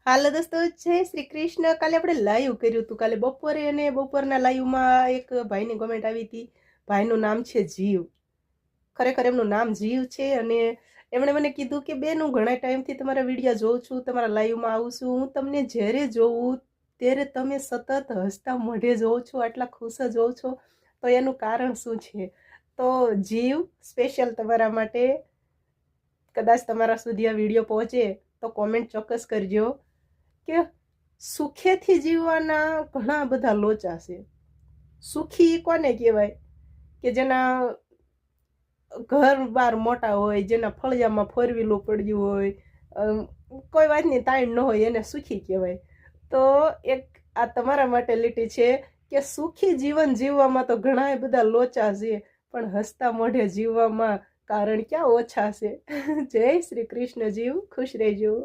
હાલો દોસ્તો, જય શ્રી કૃષ્ણ. કાલે આપણે લાઈવ કર્યું હતું. કાલે બપોરે અને બપોરના લાઈવમાં એક ભાઈની કોમેન્ટ આવી હતી. ભાઈનું નામ છે જીવ. ખરેખર એમનું નામ જીવ છે અને એમણે મને કીધું કે બેન, હું ઘણા ટાઈમથી તમારા વિડીયો જોઉં છું, તમારા લાઈવમાં આવું છું. હું તમને જ્યારે જોઉં ત્યારે તમે સતત હસતા મોઢે જોઉં છો, આટલા ખુશ જોઉં છો, તો એનું કારણ શું છે? તો જીવ, સ્પેશિયલ તમારા માટે, કદાચ તમારા સુધી આ વિડીયો પહોંચે તો કોમેન્ટ ચોક્કસ કરજો કે સુખેથી જીવવાના ઘણા બધા લોચા છે. સુખી કોને કહેવાય? કે જેના ઘર બાર મોટા હોય, જેના ફળિયામાં ફોર વ્હીલું પડ્યું હોય, કોઈ વાતની તાણ ન હોય, એને સુખી કહેવાય. તો એક આ તમારા માટે લીટી છે કે સુખી જીવન જીવવામાં તો ઘણા બધા લોચા છે, પણ હસતા મોઢે જીવવામાં કારણ ક્યાં ઓછા છે. જય શ્રી કૃષ્ણ. જીવ, ખુશ રહેજો.